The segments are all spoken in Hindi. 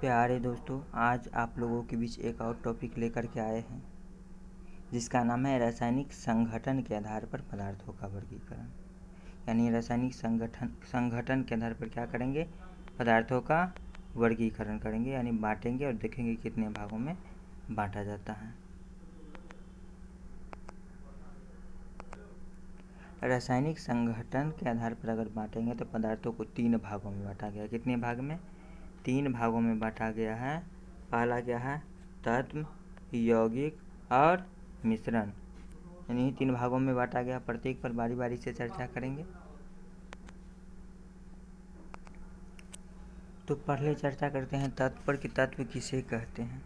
प्यारे दोस्तों, आज आप लोगों के बीच एक और टॉपिक लेकर के आए हैं जिसका नाम है रासायनिक संघटन के आधार पर पदार्थों का वर्गीकरण। यानी रासायनिक संघटन के आधार पर क्या करेंगे, पदार्थों का वर्गीकरण करेंगे, यानी बांटेंगे और देखेंगे कितने भागों में बांटा जाता है। रासायनिक संघटन के आधार पर अगर बांटेंगे तो पदार्थों को 3 भागों में बांटा गया। कितने भाग में? 3 भागों में बांटा गया है। पहला क्या है? तत्व, यौगिक और मिश्रण। यानी 3 भागों में बांटा गया। प्रत्येक पर बारी बारी से चर्चा करेंगे। तो पहले चर्चा करते हैं तत्व पर कि तत्व किसे कहते हैं।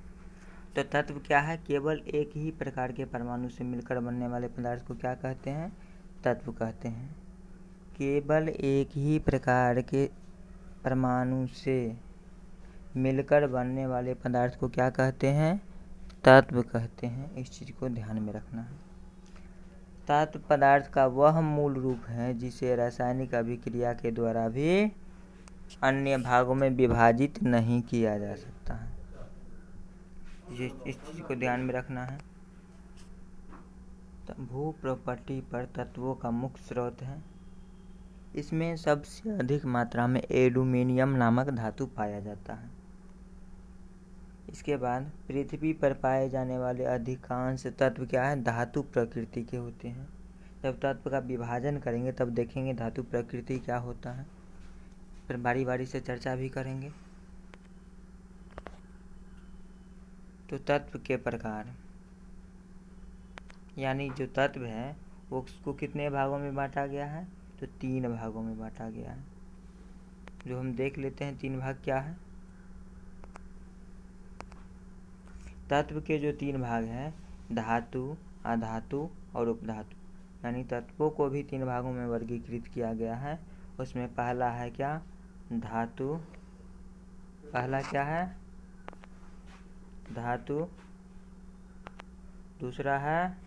तो तत्व क्या है? केवल एक ही प्रकार के परमाणु से मिलकर बनने वाले पदार्थ को क्या कहते हैं? तत्व कहते हैं। केवल एक ही प्रकार के परमाणु से मिलकर बनने वाले पदार्थ को क्या कहते हैं? तत्व कहते हैं। इस चीज़ को ध्यान में रखना है। तत्व पदार्थ का वह मूल रूप है जिसे रासायनिक अभिक्रिया के द्वारा भी अन्य भागों में विभाजित नहीं किया जा सकता है। इस चीज़ को ध्यान में रखना है। भू प्रॉपर्टी पर तत्वों का मुख्य स्रोत है। इसमें सबसे अधिक मात्रा में एल्यूमीनियम नामक धातु पाया जाता है। इसके बाद पृथ्वी पर पाए जाने वाले अधिकांश तत्व क्या है? धातु प्रकृति के होते हैं। जब तत्व का विभाजन करेंगे तब देखेंगे धातु प्रकृति क्या होता है। फिर बारी बारी से चर्चा भी करेंगे। तो तत्व के प्रकार, यानी जो तत्व है वो उसको कितने भागों में बांटा गया है? तो 3 भागों में बांटा गया है। जो हम देख लेते हैं 3 भाग क्या है। तत्व के जो 3 भाग हैं, धातु, अधातु और उपधातु, यानी तत्वों को भी 3 भागों में वर्गीकृत किया गया है। उसमें पहला है क्या? धातु। पहला क्या है? धातु। दूसरा है,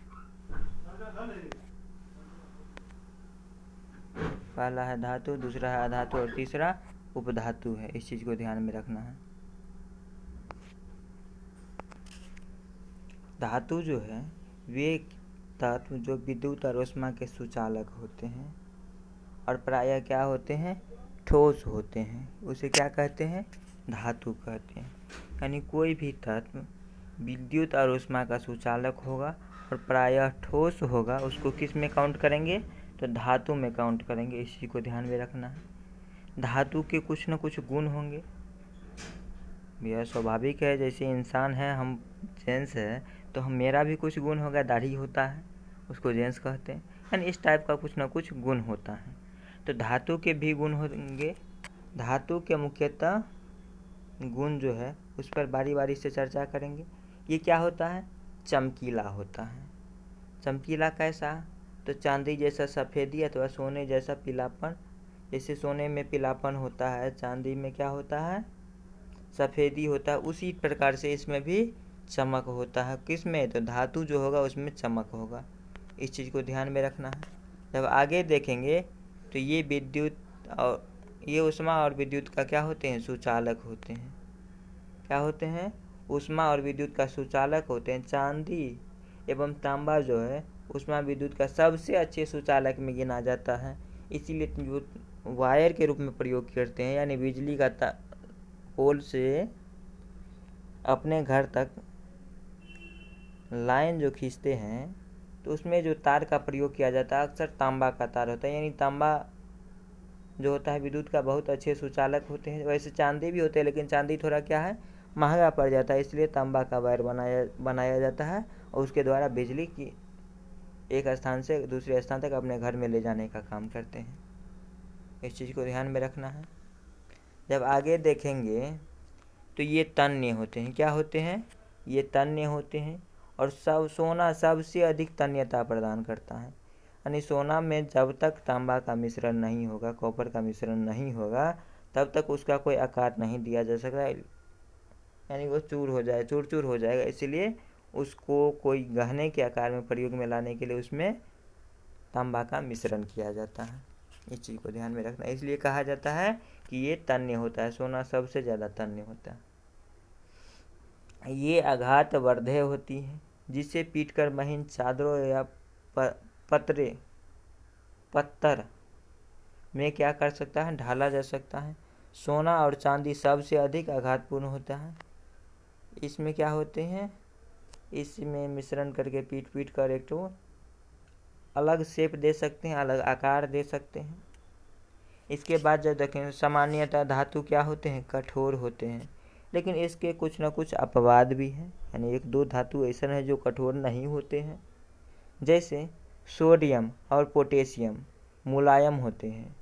पहला है धातु, दूसरा है अधातु और तीसरा उपधातु है। इस चीज़ को ध्यान में रखना है। धातु जो है वे तत्व जो विद्युत और ऊष्मा के सुचालक होते हैं और प्रायः क्या होते हैं? ठोस होते हैं। उसे क्या कहते हैं? धातु कहते हैं। यानी कोई भी तत्व विद्युत और ऊष्मा का सुचालक होगा और प्रायः ठोस होगा, उसको किस में काउंट करेंगे? तो धातु में काउंट करेंगे। इसी को ध्यान में रखना है। धातु के कुछ न कुछ गुण होंगे। यह स्वाभाविक है, जैसे इंसान है, हम जेंट्स है तो मेरा भी कुछ गुण होगा। दाढ़ी होता है, उसको जेंट्स कहते हैं। यानी इस टाइप का कुछ न कुछ गुण होता है। तो धातु के भी गुण होंगे। धातु के मुख्यतः गुण जो है उस पर बारी बारी से चर्चा करेंगे। ये क्या होता है? चमकीला होता है। चमकीला कैसा? तो चांदी जैसा सफ़ेदी अथवा सोने जैसा पीलापन। जैसे सोने में पीलापन होता है, चांदी में क्या होता है? सफ़ेदी होता है। उसी प्रकार से इसमें भी चमक होता है। किस में? तो धातु जो होगा उसमें चमक होगा। इस चीज़ को ध्यान में रखना है। जब आगे देखेंगे तो ये विद्युत और ये ऊष्मा और विद्युत का क्या होते हैं? सुचालक होते हैं। क्या होते हैं? ऊष्मा और विद्युत का सुचालक होते हैं। चांदी एवं तांबा जो है ऊष्मा विद्युत का सबसे अच्छे सुचालक में गिना जाता है। इसीलिए जो वायर के रूप में प्रयोग करते हैं, यानी बिजली का पोल से अपने घर तक लाइन जो खींचते हैं तो उसमें जो तार का प्रयोग किया जाता है अक्सर तांबा का तार होता है। यानी तांबा जो होता है विद्युत का बहुत अच्छे सुचालक होते हैं। वैसे चांदी भी होते हैं, लेकिन चांदी थोड़ा क्या है? महंगा पड़ जाता है। इसलिए तांबा का वायर बनाया जाता है और उसके द्वारा बिजली की एक स्थान से दूसरे स्थान तक अपने घर में ले जाने का काम करते हैं। इस चीज़ को ध्यान में रखना है। जब आगे देखेंगे तो ये तन्य होते हैं। क्या होते हैं? ये तन्य होते हैं। और सोना सबसे अधिक तन्यता प्रदान करता है। यानी सोना में जब तक तांबा का मिश्रण नहीं होगा, कॉपर का मिश्रण नहीं होगा, तब तक उसका कोई आकार नहीं दिया जा सकता। यानी वो चूर चूर हो जाएगा। इसलिए उसको कोई गहने के आकार में प्रयोग में लाने के लिए उसमें तांबा का मिश्रण किया जाता है। इस चीज़ को ध्यान में रखना। इसलिए कहा जाता है कि ये तन्य होता है। सोना सबसे ज़्यादा तन्य होता है। ये आघात वर्धेय होती है, जिसे पीटकर महीन चादरों या पत्थर में क्या कर सकता है, ढाला जा सकता है। सोना और चांदी सबसे अधिक आघातपूर्ण होता है। इसमें क्या होते हैं, इसमें मिश्रण करके पीट कर एक तो अलग शेप दे सकते हैं, अलग आकार दे सकते हैं। इसके बाद जब देखें, सामान्यतः धातु क्या होते हैं, कठोर होते हैं, लेकिन इसके कुछ न कुछ अपवाद भी हैं। यानी एक दो धातु ऐसे हैं जो कठोर नहीं होते हैं, जैसे सोडियम और पोटेशियम मुलायम होते हैं।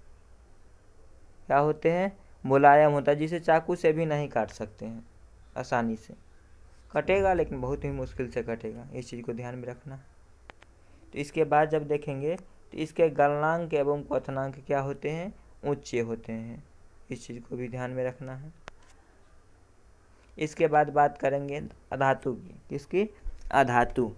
क्या होते हैं, मुलायम होता है, जिसे चाकू से भी नहीं काट सकते हैं, आसानी से कटेगा लेकिन बहुत ही मुश्किल से कटेगा। इस चीज़ को ध्यान में रखना। तो इसके बाद जब देखेंगे तो इसके गलनांक एवं क्वथनांक क्या होते हैं, ऊंचे होते हैं। इस चीज़ को भी ध्यान में रखना है। इसके बाद बात करेंगे अधातु की। किसकी, अधातु।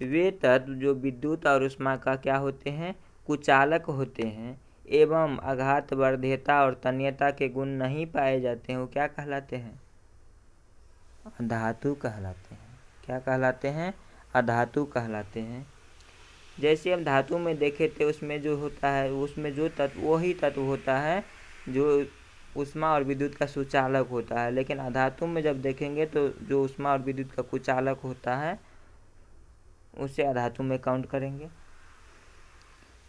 वे तत्व जो विद्युत और ऊष्मा का क्या होते हैं, कुचालक होते हैं एवं आघात वर्धेयता और तन्यता के गुण नहीं पाए जाते हैं, वो क्या कहलाते हैं, अधातु कहलाते हैं। क्या कहलाते हैं, अधातु कहलाते हैं। जैसे हम धातु में देखे थे, उसमें जो होता है, उसमें जो तत्व वही तत्व होता है जो ऊष्मा और विद्युत का सुचालक होता है। लेकिन अधातु में जब देखेंगे तो जो ऊष्मा और विद्युत का कुचालक होता है उसे अधातु में काउंट करेंगे।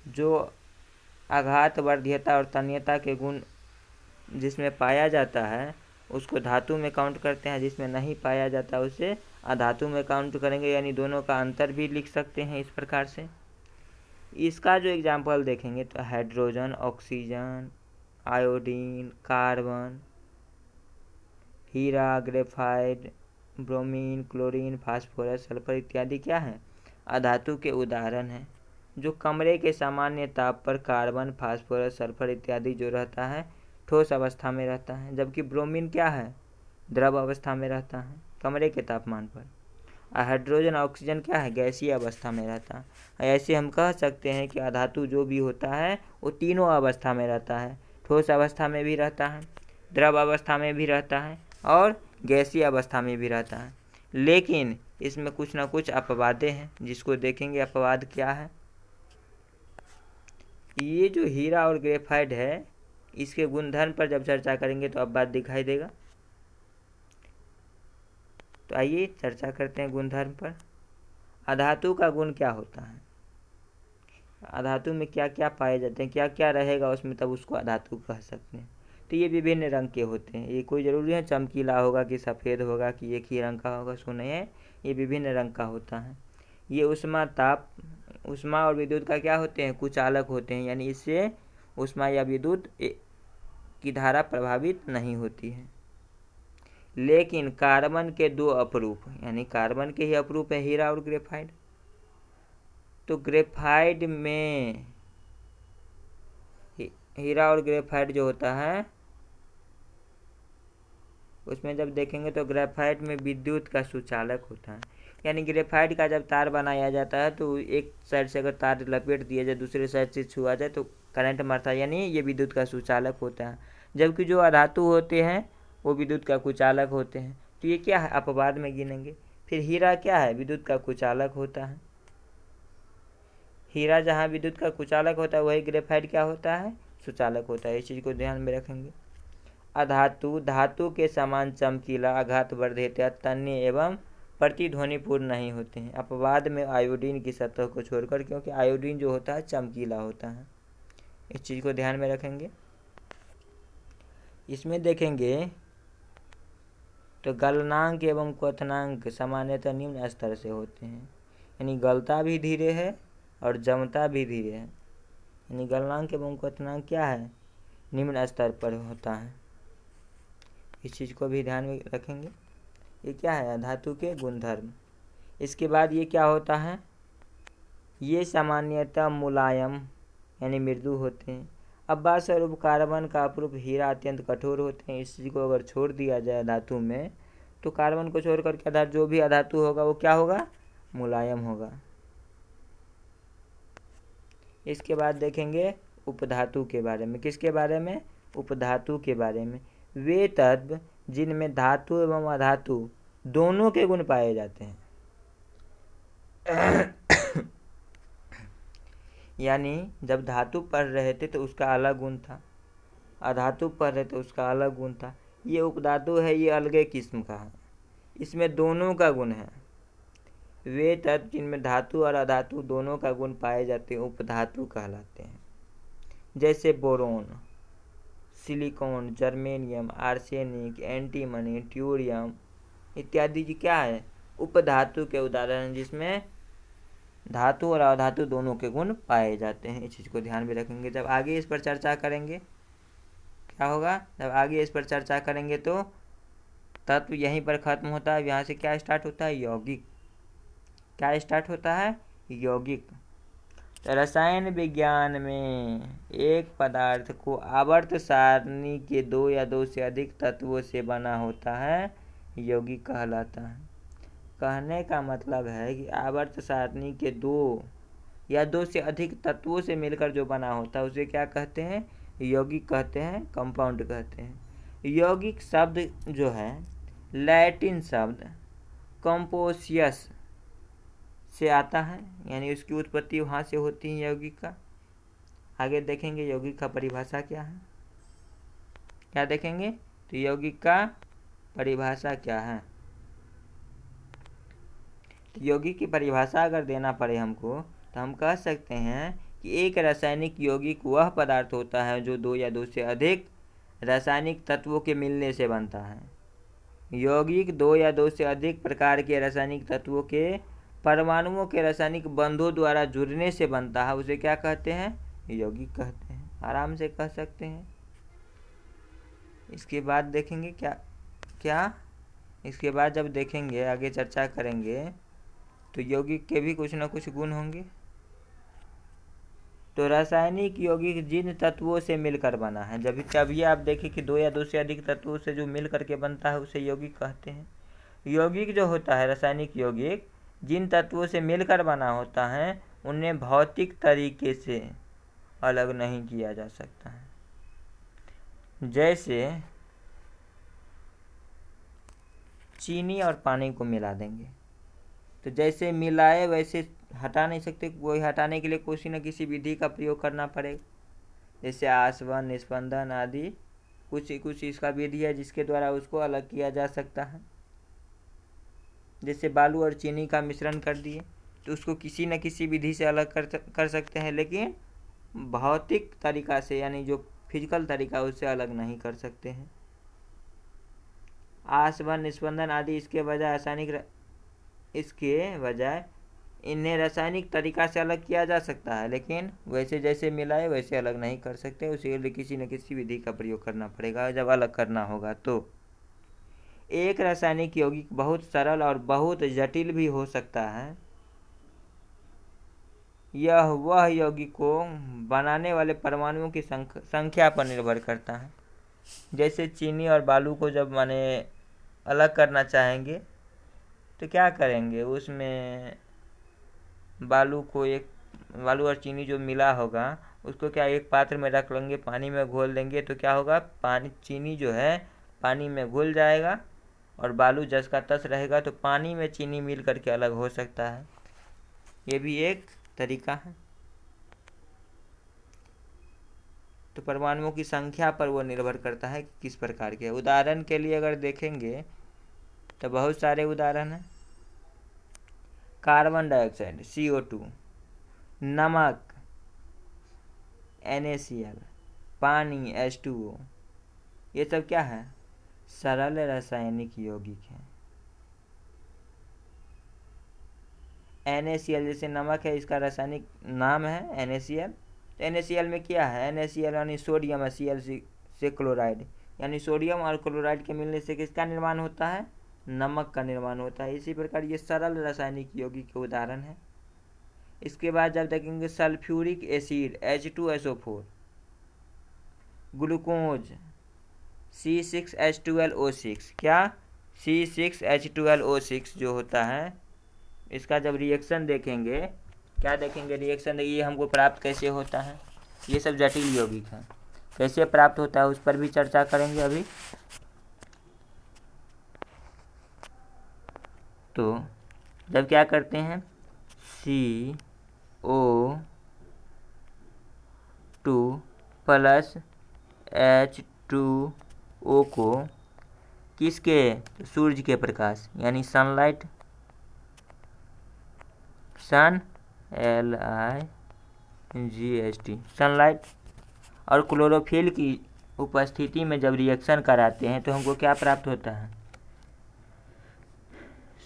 जो आघात वर्धीयता और तन्यता के गुण जिसमें पाया जाता है उसको धातु में काउंट करते हैं, जिसमें नहीं पाया जाता उसे अधातु में काउंट करेंगे। यानी दोनों का अंतर भी लिख सकते हैं इस प्रकार से। इसका जो एग्जाम्पल देखेंगे तो हाइड्रोजन, ऑक्सीजन, आयोडीन, कार्बन, हीरा, graphite, bromine, chlorine, phosphorus, sulphur इत्यादि क्या है, अधातु के उदाहरण हैं। जो कमरे के सामान्य ताप पर कार्बन, फास्फोरस, सल्फर इत्यादि जो रहता है ठोस अवस्था में रहता है, जबकि ब्रोमीन क्या है, द्रव अवस्था में रहता है कमरे के तापमान पर। हाइड्रोजन, ऑक्सीजन क्या है, गैसीय अवस्था में रहता है। ऐसे हम कह सकते हैं कि अधातु जो भी होता है वो तीनों अवस्था में रहता है, ठोस अवस्था में भी रहता है, द्रव अवस्था में भी रहता है और गैसीय अवस्था में भी रहता है। लेकिन इसमें कुछ ना कुछ अपवादें हैं, जिसको देखेंगे। अपवाद क्या है, ये जो हीरा और ग्रेफाइट है इसके गुणधर्म पर जब चर्चा करेंगे तो अब बात दिखाई देगा। तो आइए चर्चा करते हैं गुणधर्म पर। अधातु का गुण क्या होता है, अधातु में क्या क्या पाए जाते हैं, क्या क्या रहेगा उसमें, तब उसको अधातु कह सकते हैं। तो ये विभिन्न रंग के होते हैं। ये कोई ज़रूरी है चमकीला होगा कि सफ़ेद होगा कि एक ही रंग का होगा, सो नहीं है, ये विभिन्न रंग का होता है। ये ऊष्मा और विद्युत का क्या होते हैं, कुचालक होते हैं। यानी इससे ऊष्मा या विद्युत की धारा प्रभावित नहीं होती है। लेकिन कार्बन के दो अपरूप, यानी कार्बन के ही अपरूप है हीरा और ग्रेफाइट। तो ग्रेफाइट में हीरा और ग्रेफाइट जो होता है उसमें जब देखेंगे तो ग्रेफाइट में विद्युत का सुचालक होता है। यानी ग्रेफाइट का जब तार बनाया जाता है तो एक साइड से अगर तार लपेट दिया जाए दूसरे साइड से छुआ जाए तो करंट मारता है, यानी ये विद्युत का सुचालक होता है। जबकि जो अधातु होते हैं वो विद्युत का कुचालक होते हैं। तो ये क्या है, अपवाद में गिनेंगे। फिर हीरा क्या है, विद्युत का कुचालक होता है। हीरा जहाँ विद्युत का कुचालक होता है वही ग्रेफाइट क्या होता है, सुचालक होता है। इस चीज़ को ध्यान में रखेंगे। अधातु धातु के समान चमकीला, आघात वर्धेयता, तन्य एवं प्रतिध्वनिपूर्ण नहीं होते हैं। अपवाद में आयोडीन की सतह को छोड़कर, क्योंकि आयोडीन जो होता है चमकीला होता है। इस चीज़ को ध्यान में रखेंगे। इसमें देखेंगे तो गलनांक एवं क्वथनांक सामान्यतः निम्न स्तर से होते हैं। यानी गलता भी धीरे है और जमता भी धीरे है। यानी गलनांक एवं क्वथनांक क्या है, निम्न स्तर पर होता है। इस चीज़ को भी ध्यान में रखेंगे। ये क्या है, धातु के गुणधर्म। इसके बाद ये क्या होता है, ये सामान्यतः मुलायम यानी मृदु होते हैं। अब बात स्वरूप कार्बन का अपरूप हीरा अत्यंत कठोर होते हैं। इस चीज़ को अगर छोड़ दिया जाए धातु में तो कार्बन को छोड़कर क्या जो भी अधातु होगा वो क्या होगा, मुलायम होगा। इसके बाद देखेंगे उपधातु के बारे में। किसके बारे में, उपधातु के बारे में। वे तत्व जिनमें धातु एवं अधातु दोनों के गुण पाए जाते हैं। यानी जब धातु पढ़ रहे थे तो उसका अलग गुण था, अधातु पढ़ रहे थे उसका अलग गुण था। ये उपधातु है, ये अलग किस्म का है, इसमें दोनों का गुण है। वे तत्व जिनमें धातु और अधातु दोनों का गुण पाए जाते हैं उपधातु कहलाते हैं। जैसे boron, silicon, germanium, arsenic, antimony, tellurium इत्यादि जी क्या है, उपधातु के उदाहरण हैं जिसमें धातु और अधातु दोनों के गुण पाए जाते हैं। इस चीज़ को ध्यान में रखेंगे। जब आगे इस पर चर्चा करेंगे क्या होगा, जब आगे इस पर चर्चा करेंगे तो तत्व यहीं पर खत्म होता है। यहाँ से क्या स्टार्ट होता है, यौगिक। क्या स्टार्ट होता है, यौगिक। तो रसायन विज्ञान में एक पदार्थ को आवर्त सारणी के 2 या 2 से अधिक तत्वों से बना होता है, यौगिक कहलाता है। कहने का मतलब है कि आवर्त सारणी के 2 या 2 से अधिक तत्वों से मिलकर जो बना होता है उसे क्या कहते हैं, यौगिक कहते हैं, कंपाउंड कहते हैं। यौगिक शब्द जो है लैटिन शब्द कंपोसियस से आता है, यानी उसकी उत्पत्ति वहाँ से होती है यौगिक का। आगे देखेंगे यौगिक का परिभाषा क्या है, क्या देखेंगे, तो यौगिक का परिभाषा क्या है। तो यौगिक की परिभाषा अगर देना पड़े हमको तो हम कह सकते हैं कि एक रासायनिक यौगिक वह पदार्थ होता है जो 2 या 2 से अधिक रासायनिक तत्वों के मिलने से बनता है। यौगिक 2 या 2 से अधिक प्रकार के रासायनिक तत्वों के परमाणुओं के रासायनिक बंधों द्वारा जुड़ने से बनता है, उसे क्या कहते हैं, यौगिक कहते हैं। आराम से कह सकते हैं। इसके बाद देखेंगे क्या इसके बाद जब देखेंगे आगे चर्चा करेंगे तो यौगिक के भी कुछ न कुछ गुण होंगे। तो रासायनिक यौगिक जिन तत्वों से मिलकर बना है, जब ये आप देखें कि 2 या 2 से अधिक तत्वों से जो मिल करके बनता है उसे यौगिक कहते हैं। यौगिक जो होता है, रासायनिक यौगिक जिन तत्वों से मिलकर बना होता है उन्हें भौतिक तरीके से अलग नहीं किया जा सकता है। जैसे चीनी और पानी को मिला देंगे तो जैसे मिलाए वैसे हटा नहीं सकते, वही हटाने के लिए किसी न किसी विधि का प्रयोग करना पड़ेगा। जैसे आसवन, निस्पंदन आदि कुछ इसका विधि है जिसके द्वारा उसको अलग किया जा सकता है। जैसे बालू और चीनी का मिश्रण कर दिए तो उसको किसी न किसी विधि से अलग कर सकते हैं, लेकिन भौतिक तरीका से यानी जो फिजिकल तरीका उससे अलग नहीं कर सकते हैं। आसवन, निस्पंदन आदि इसके बजाय इन्हें रासायनिक तरीका से अलग किया जा सकता है, लेकिन वैसे जैसे मिलाए वैसे अलग नहीं कर सकते। उसके लिए किसी न किसी विधि का प्रयोग करना पड़ेगा जब अलग करना होगा। तो एक रासायनिक यौगिक बहुत सरल और बहुत जटिल भी हो सकता है। यह वह यौगिक को बनाने वाले परमाणुओं की संख्या पर निर्भर करता है। जैसे चीनी और बालू को जब माने अलग करना चाहेंगे तो क्या करेंगे, उसमें बालू और चीनी जो मिला होगा उसको क्या एक पात्र में रख लेंगे, पानी में घोल देंगे तो क्या होगा, चीनी जो है पानी में घुल जाएगा और बालू जस का तस रहेगा, तो पानी में चीनी मिल करके अलग हो सकता है। ये भी एक तरीका है। तो परमाणुओं की संख्या पर वो निर्भर करता है किस प्रकार के। उदाहरण के लिए अगर देखेंगे तो बहुत सारे उदाहरण हैं। कार्बन डाइऑक्साइड CO2, नमक NaCl, पानी H2O, ये सब क्या है, सरल रासायनिक यौगिक हैं। NaCl जैसे नमक है, इसका रासायनिक नाम है NaCl। तो NaCl में क्या है, NaCl यानी सोडियम है, Cl से क्लोराइड, यानी सोडियम और क्लोराइड के मिलने से किसका निर्माण होता है, नमक का निर्माण होता है। इसी प्रकार ये सरल रासायनिक यौगिक के उदाहरण है। इसके बाद जब देखेंगे sulphuric acid H2SO4, glucose C6H12O6, क्या C6H12O6 जो होता है, इसका जब रिएक्शन देखेंगे, क्या देखेंगे, रिएक्शन ये हमको प्राप्त कैसे होता है। ये सब जटिल यौगिक हैं, कैसे प्राप्त होता है उस पर भी चर्चा करेंगे अभी। तो जब क्या करते हैं CO2 प्लस H2O को किसके, सूर्य के प्रकाश यानी सनलाइट, LIGHT सनलाइट और क्लोरोफिल की उपस्थिति में जब रिएक्शन कराते हैं तो हमको क्या प्राप्त होता है,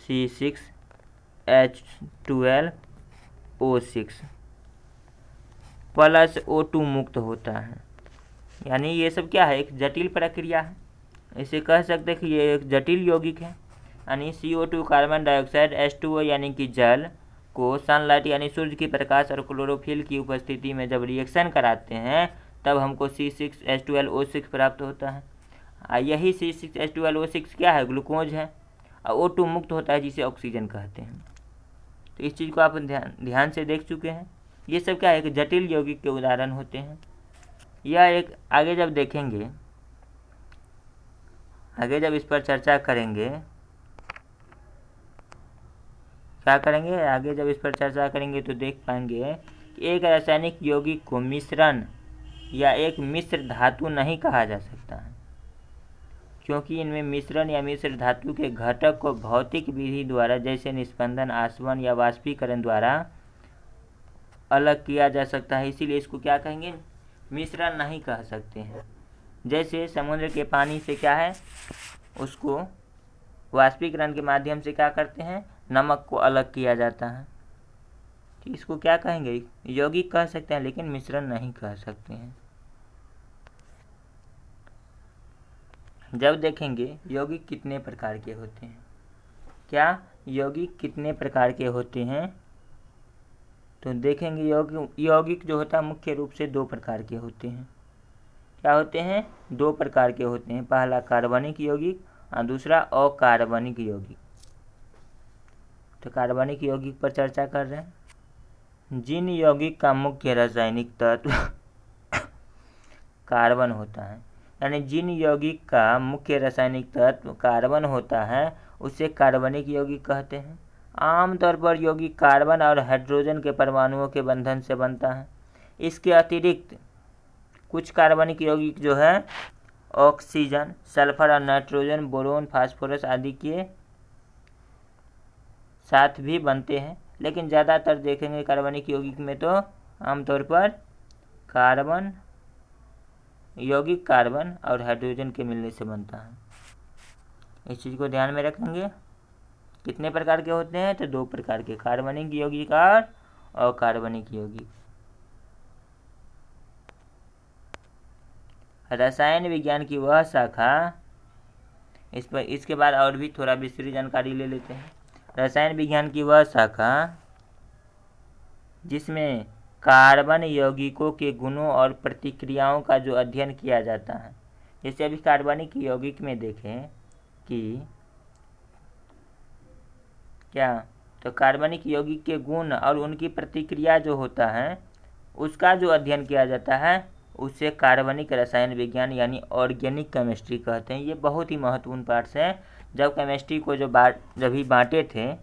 C6H12O6 प्लस O2 मुक्त होता है। यानी ये सब क्या है, एक जटिल प्रक्रिया है। इसे कह सकते हैं कि ये एक जटिल यौगिक है। यानी CO2 कार्बन डाइऑक्साइड, H2O यानी कि जल को सनलाइट यानी सूर्य की प्रकाश और क्लोरोफिल की उपस्थिति में जब रिएक्शन कराते हैं तब हमको C6H12O6 प्राप्त होता है। यही C6H12O6 क्या है, ग्लूकोज है, और O2 मुक्त होता है जिसे ऑक्सीजन कहते हैं। तो इस चीज़ को आप ध्यान से देख चुके हैं। ये सब क्या है, एक जटिल यौगिक के उदाहरण होते हैं। यह एक आगे जब देखेंगे, आगे जब इस पर चर्चा करेंगे, क्या करेंगे, आगे जब इस पर चर्चा करेंगे तो देख पाएंगे कि एक रासायनिक यौगिक को मिश्रण या एक मिश्र धातु नहीं कहा जा सकता है, क्योंकि इनमें मिश्रण या मिश्र धातु के घटक को भौतिक विधि द्वारा जैसे निस्पंदन, आसवन या वाष्पीकरण द्वारा अलग किया जा सकता है। इसीलिए इसको क्या कहेंगे, मिश्रण नहीं कह सकते हैं। जैसे समुद्र के पानी से क्या है, उसको वाष्पीकरण के माध्यम से क्या करते हैं, नमक को अलग किया जाता है। तो इसको क्या कहेंगे, यौगिक कह सकते हैं लेकिन मिश्रण नहीं कह सकते हैं। जब देखेंगे यौगिक कितने प्रकार के होते हैं, क्या यौगिक कितने प्रकार के होते हैं, तो देखेंगे यौगिक जो होता है मुख्य रूप से दो प्रकार के होते हैं। क्या होते हैं, दो प्रकार के होते हैं। पहला कार्बनिक यौगिक और दूसरा अकार्बनिक यौगिक। तो कार्बनिक यौगिक पर चर्चा कर रहे हैं। जिन यौगिक का मुख्य रासायनिक तत्व कार्बन होता है, यानी जिन यौगिक का मुख्य रासायनिक तत्व कार्बन होता है उसे कार्बनिक यौगिक कहते हैं। आमतौर पर यौगिक कार्बन और हाइड्रोजन के परमाणुओं के बंधन से बनता है। इसके अतिरिक्त कुछ कार्बनिक यौगिक जो है ऑक्सीजन, सल्फर और नाइट्रोजन, बोरोन, फास्फोरस आदि के साथ भी बनते हैं, लेकिन ज़्यादातर देखेंगे कार्बनिक यौगिक में तो आमतौर पर कार्बन यौगिक कार्बन और हाइड्रोजन के मिलने से बनता है। इस चीज़ को ध्यान में रखेंगे। कितने प्रकार के होते हैं, तो दो प्रकार के, कार्बनिक यौगिक और अकार्बनिक यौगिक। रसायन विज्ञान की वह शाखा, इस पर इसके बाद और भी थोड़ा विस्तृत जानकारी ले लेते हैं। रसायन विज्ञान की वह शाखा जिसमें कार्बन यौगिकों के गुणों और प्रतिक्रियाओं का जो अध्ययन किया जाता है। जैसे अभी कार्बनिक यौगिक में देखें कि क्या, तो कार्बनिक यौगिक के गुण और उनकी प्रतिक्रिया जो होता है उसका जो अध्ययन किया जाता है उसे कार्बनिक रसायन विज्ञान यानी ऑर्गेनिक केमिस्ट्री कहते हैं। ये बहुत ही महत्वपूर्ण पार्ट है। जब केमिस्ट्री को जब भी बांटे थे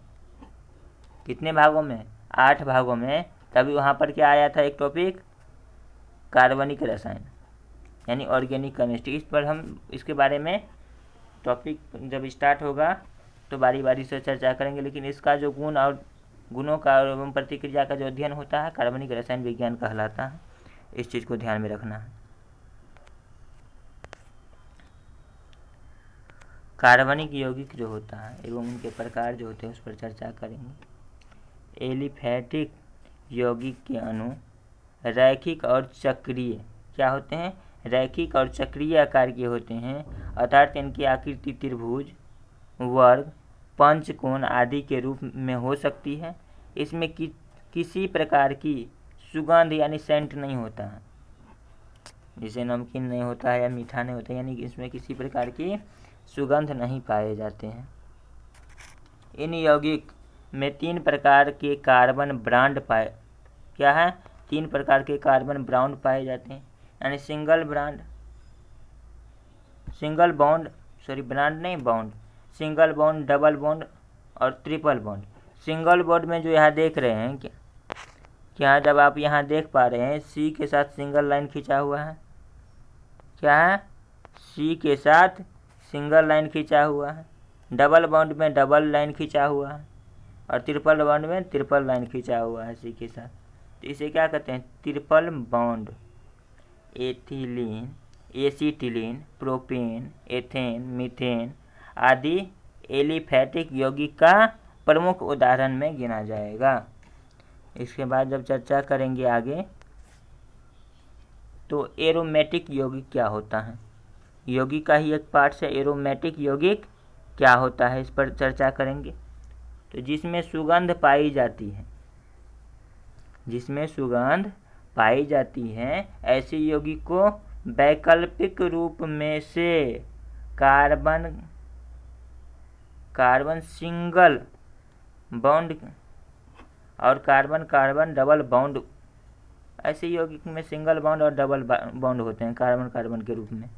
कितने भागों में, 8 भागों में, तभी वहाँ पर क्या आया था, एक टॉपिक कार्बनिक रसायन यानी ऑर्गेनिक केमिस्ट्री। इस पर हम इसके बारे में टॉपिक जब स्टार्ट होगा तो बारी बारी से चर्चा करेंगे, लेकिन इसका जो गुण और गुणों का एवं प्रतिक्रिया का जो अध्ययन होता है कार्बनिक रसायन विज्ञान कहलाता है। इस चीज़ को ध्यान में रखना है। कार्बनिक यौगिक जो होता है एवं उनके प्रकार जो होते हैं उस पर चर्चा करेंगे। एलिफैटिक यौगिक के अणु रैखिक और चक्रीय क्या होते हैं, रैखिक और चक्रीय आकार के होते हैं, अर्थात इनकी आकृति त्रिभुज, वर्ग, पंचकोण आदि के रूप में हो सकती है। इसमें किसी प्रकार की सुगंध यानी सेंट नहीं होता है, जैसे नमकीन नहीं होता है या मीठा नहीं होता, यानी इसमें किसी प्रकार की सुगंध नहीं पाए जाते हैं। इन यौगिक में 3 प्रकार के कार्बन बॉन्ड क्या है, 3 प्रकार के कार्बन बॉन्ड पाए जाते हैं, यानी सिंगल बॉन्ड, डबल बॉन्ड और ट्रिपल बॉन्ड। सिंगल बॉन्ड में जो यहाँ देख रहे हैं क्या जब आप यहाँ देख पा रहे हैं सी के साथ सिंगल लाइन खींचा हुआ है, क्या है, सी के साथ सिंगल लाइन खींचा हुआ है। डबल बॉन्ड में डबल लाइन खींचा हुआ है और ट्रिपल बॉन्ड में ट्रिपल लाइन खींचा हुआ है सी के साथ। तो इसे क्या कहते हैं, triple bond. Ethylene, acetylene, propane, ethane, methane आदि एलिफैटिक यौगिक का प्रमुख उदाहरण में गिना जाएगा। इसके बाद जब चर्चा करेंगे आगे तो एरोमेटिक यौगिक क्या होता है, यौगिक का ही एक पार्ट से एरोमेटिक यौगिक क्या होता है, इस पर चर्चा करेंगे। तो जिसमें सुगंध पाई जाती है, जिसमें सुगंध पाई जाती है ऐसे यौगिक को वैकल्पिक रूप में से कार्बन सिंगल बॉन्ड और कार्बन कार्बन डबल बॉन्ड, ऐसे यौगिक में सिंगल बॉन्ड और डबल बॉन्ड होते हैं कार्बन कार्बन के रूप में,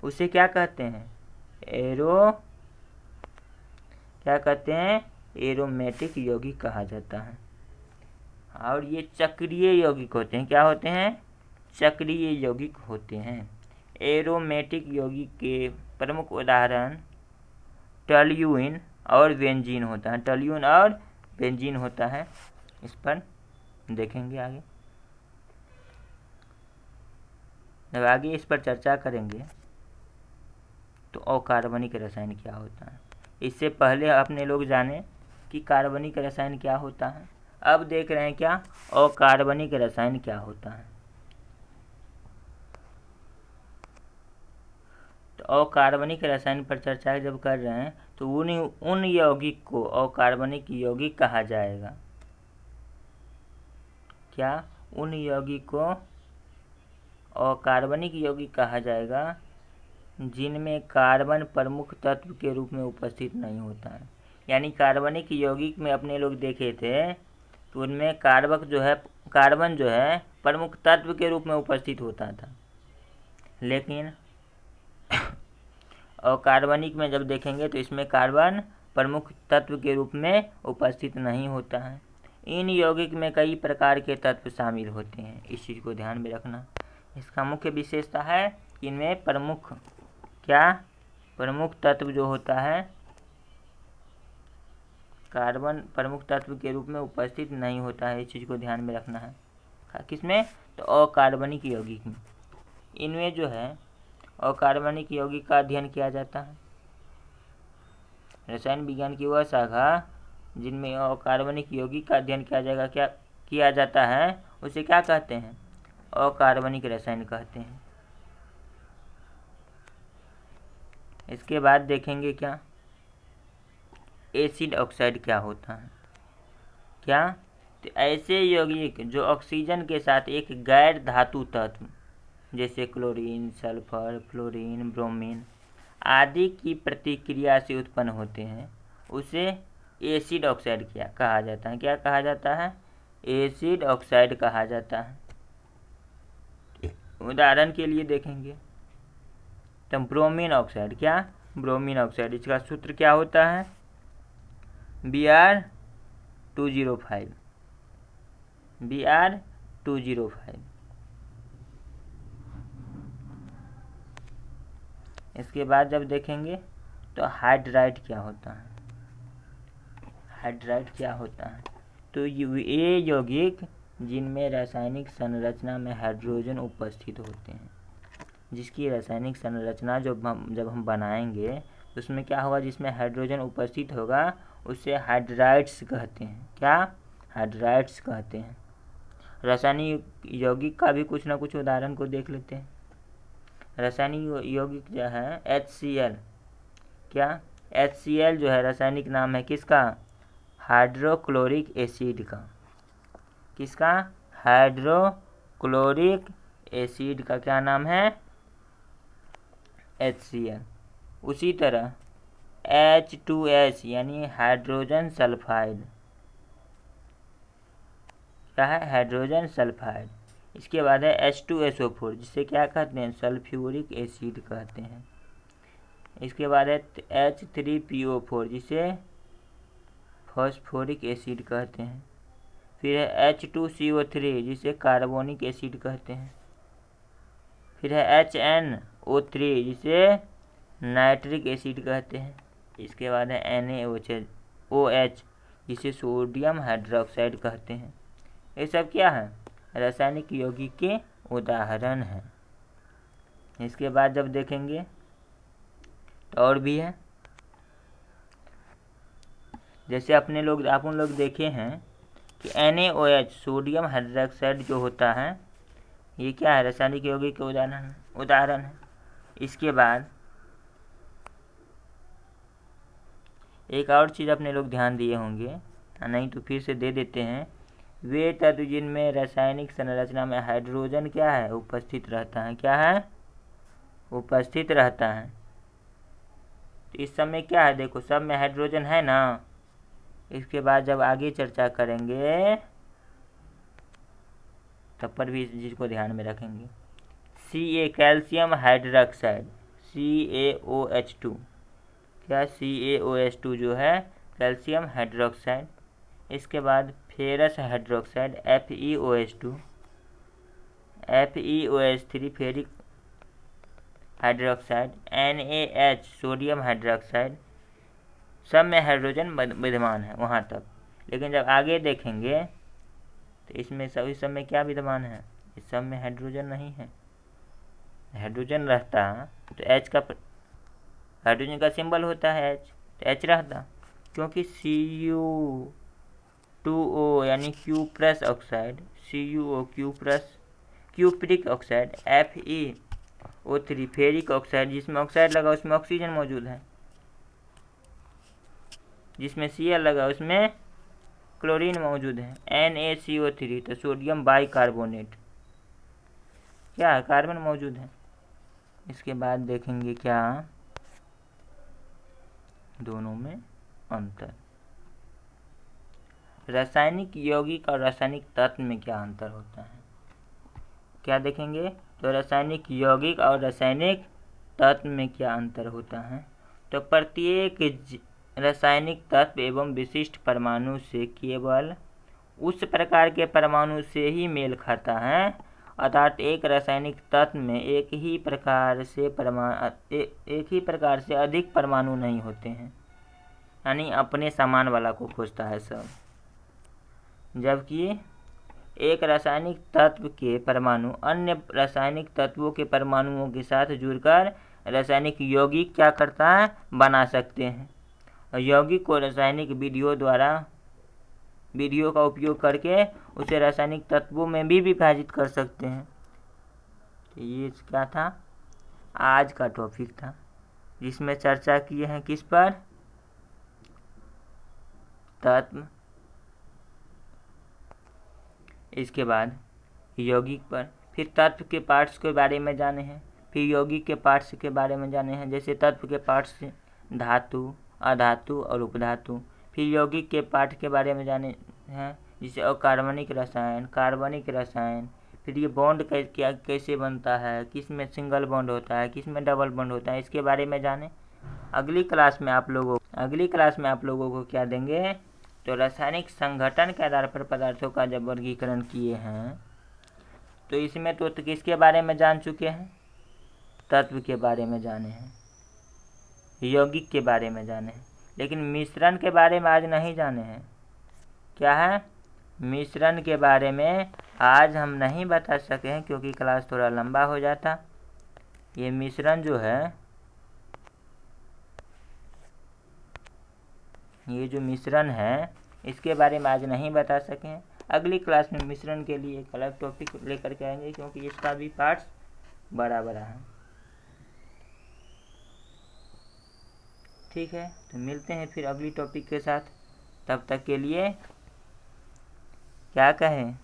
उसे क्या कहते हैं, क्या कहते हैं, एरोमेटिक यौगिक कहा जाता है। और ये चक्रीय यौगिक होते हैं, क्या होते हैं, चक्रीय यौगिक होते हैं। एरोमेटिक यौगिक के प्रमुख उदाहरण टॉल्यूइन और बेंजीन होता है, टॉल्यूइन और बेंजीन होता है। इस पर देखेंगे आगे, जब आगे इस पर चर्चा करेंगे तो अकार्बनिक रसायन क्या होता है। इससे पहले अपने लोग जाने कि कार्बनिक रसायन क्या होता है, अब देख रहे हैं क्या अकार्बनिक रसायन क्या होता है। तो अकार्बनिक रसायन पर चर्चा जब कर रहे हैं तो उन यौगिक को अकार्बनिक यौगिक कहा जाएगा, क्या, उन यौगिक को अकार्बनिक यौगिक कहा जाएगा जिनमें कार्बन प्रमुख तत्व के रूप में उपस्थित नहीं होता है। यानी कार्बनिक यौगिक में अपने लोग देखे थे तो उनमें कार्बन जो है प्रमुख तत्व के रूप में उपस्थित होता था, लेकिन अकार्बनिक में जब देखेंगे तो इसमें कार्बन प्रमुख तत्व के रूप में उपस्थित नहीं होता है। इन यौगिक में कई प्रकार के तत्व शामिल होते हैं, इस चीज़ को ध्यान में रखना। इसका मुख्य विशेषता है कि इनमें प्रमुख तत्व जो होता है कार्बन प्रमुख तत्व के रूप में उपस्थित नहीं होता है, इस चीज़ को ध्यान में रखना है। किसमें, तो अकार्बनिक यौगिक में। इनमें जो है अकार्बनिक यौगिक का अध्ययन किया जाता है। रसायन विज्ञान की वह शाखा जिनमें अकार्बनिक यौगिक का अध्ययन किया जाएगा, क्या किया जाता है, उसे क्या कहते हैं, अकार्बनिक रसायन कहते हैं। इसके बाद देखेंगे क्या एसिड ऑक्साइड क्या होता है, क्या, तो ऐसे यौगिक जो ऑक्सीजन के साथ एक गैर धातु तत्व जैसे क्लोरीन, सल्फर, फ्लोरीन, ब्रोमीन आदि की प्रतिक्रिया से उत्पन्न होते हैं, उसे एसिड ऑक्साइड क्या कहा जाता है, क्या कहा जाता है, एसिड ऑक्साइड कहा जाता है। उदाहरण के लिए देखेंगे तो ब्रोमीन ऑक्साइड, क्या, ब्रोमीन ऑक्साइड, इसका सूत्र क्या होता है, Br205, Br205। इसके बाद जब देखेंगे तो हाइड्राइड क्या होता है, हाइड्राइड क्या होता है, तो ये यौगिक जिनमें रासायनिक संरचना में हाइड्रोजन उपस्थित होते हैं, जिसकी रासायनिक संरचना जब हम बनाएंगे तो उसमें क्या होगा, जिसमें हाइड्रोजन उपस्थित होगा उसे हाइड्राइड्स कहते हैं, क्या, हाइड्राइड्स कहते हैं। रासायनिक यौगिक का भी कुछ ना कुछ उदाहरण को देख लेते हैं। रासायनिक यौगिक जो है HCl, क्या, HCl जो है रासायनिक नाम है किसका, हाइड्रोक्लोरिक एसिड का, किसका, हाइड्रोक्लोरिक एसिड का क्या नाम है, HCl। उसी तरह H2S यानी हाइड्रोजन सल्फाइड, क्या है, हाइड्रोजन सल्फाइड। इसके बाद है H2SO4 जिसे क्या कहते हैं, सल्फ्यूरिक एसिड कहते हैं। इसके बाद है H3PO4 जिसे फॉस्फोरिक एसिड कहते हैं। फिर है H2CO3 जिसे कार्बोनिक एसिड कहते हैं। फिर है HNO3 जिसे नाइट्रिक एसिड कहते हैं। इसके बाद है NaOH जिसे सोडियम हाइड्रोक्साइड कहते हैं। ये सब क्या है? रासायनिक यौगिक के उदाहरण हैं। इसके बाद जब देखेंगे तो और भी है, जैसे आप लोग देखे हैं कि NaOH सोडियम हाइड्रोक्साइड जो होता है ये क्या है? रासायनिक यौगिक के उदाहरण है। इसके बाद एक और चीज़ अपने लोग ध्यान दिए होंगे, नहीं तो फिर से दे देते हैं। वे तत्व जिनमें रासायनिक संरचना में हाइड्रोजन क्या है? उपस्थित रहता है। क्या है? उपस्थित रहता है। तो इस सब में क्या है? देखो, सब में हाइड्रोजन है ना। इसके बाद जब आगे चर्चा करेंगे तब पर भी इस चीज़ को ध्यान में रखेंगे। Ca कैल्शियम हाइड्रोक्साइड CaOH2, क्या CaOH2 जो है कैल्शियम हाइड्रोक्साइड। इसके बाद ferrous hydroxide FeOH2, FeOH3 ferric hydroxide, NaH sodium hydroxide. सब में हाइड्रोजन विद्यमान है वहाँ तक, लेकिन जब आगे देखेंगे तो इसमें सभी सब में क्या विद्यमान है? इस सब में हाइड्रोजन नहीं है। हाइड्रोजन रहता तो H का हाइड्रोजन का सिंबल होता है H, तो H रहता, क्योंकि Cu2O यानी cuprous oxide, CuO cupric oxide, FeO3 ferric oxide, जिसमें ऑक्साइड लगा उसमें ऑक्सीजन मौजूद है, जिसमें Cl लगा उसमें क्लोरीन मौजूद है। NaCO3 तो सोडियम बाइकार्बोनेट, क्या है? कार्बन मौजूद है। इसके बाद देखेंगे क्या दोनों में अंतर, रासायनिक यौगिक और रासायनिक तत्व में क्या अंतर होता है। क्या देखेंगे? तो रासायनिक यौगिक और रासायनिक तत्व में क्या अंतर होता है। तो प्रत्येक रासायनिक तत्व एवं विशिष्ट परमाणु से केवल उस प्रकार के परमाणु से ही मेल खाता है, अर्थात एक रासायनिक तत्व में एक ही प्रकार से अधिक परमाणु नहीं होते हैं, यानी अपने समान वाला को खोजता है सब। जबकि एक रासायनिक तत्व के परमाणु अन्य रासायनिक तत्वों के परमाणुओं के साथ जुड़कर रासायनिक यौगिक क्या करता है? बना सकते हैं। और यौगिक को रासायनिक विधियों का उपयोग करके उसे रासायनिक तत्वों में भी विभाजित कर सकते हैं। तो ये क्या था? आज का टॉपिक था, जिसमें चर्चा किए हैं किस पर? तत्व। इसके बाद यौगिक पर, फिर तत्व के पार्ट्स के बारे में जाने हैं, फिर यौगिक के पार्ट्स के बारे में जाने हैं। जैसे तत्व के पार्ट्स धातु, अधातु और उपधातु। फिर यौगिक के पार्ट के बारे में जाने हैं, जिसे अकार्बनिक रसायन, कार्बनिक रसायन। फिर ये बॉन्ड कैसे बनता है, किस में सिंगल बॉन्ड होता है, किस में डबल बॉन्ड होता है, इसके बारे में जाने। अगली क्लास में आप लोगों को क्या देंगे? तो रासायनिक संघटन के आधार पर पदार्थों का जब वर्गीकरण किए हैं, तो इसमें तो किसके बारे में जान चुके हैं? तत्व के बारे में जाने हैं, यौगिक के बारे में जाने हैं, लेकिन मिश्रण के बारे में आज नहीं जाने हैं। क्या है? मिश्रण के बारे में आज हम नहीं बता सके हैं, क्योंकि क्लास थोड़ा लंबा हो जाता। ये मिश्रण जो है, ये जो मिश्रण है, इसके बारे में आज नहीं बता सके हैं। अगली क्लास में मिश्रण के लिए एक अलग टॉपिक लेकर के आएंगे, क्योंकि इसका भी पार्ट्स बड़ा है। ठीक है, तो मिलते हैं फिर अगली टॉपिक के साथ। तब तक के लिए क्या कहें?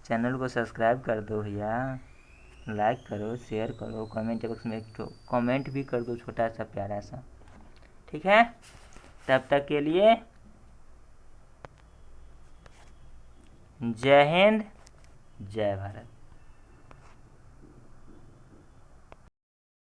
चैनल को सब्सक्राइब कर दो भैया, लाइक करो, शेयर करो, कमेंट बॉक्स में एक कमेंट भी कर दो छोटा सा प्यारा सा। ठीक है, तब तक के लिए जय हिंद, जय भारत।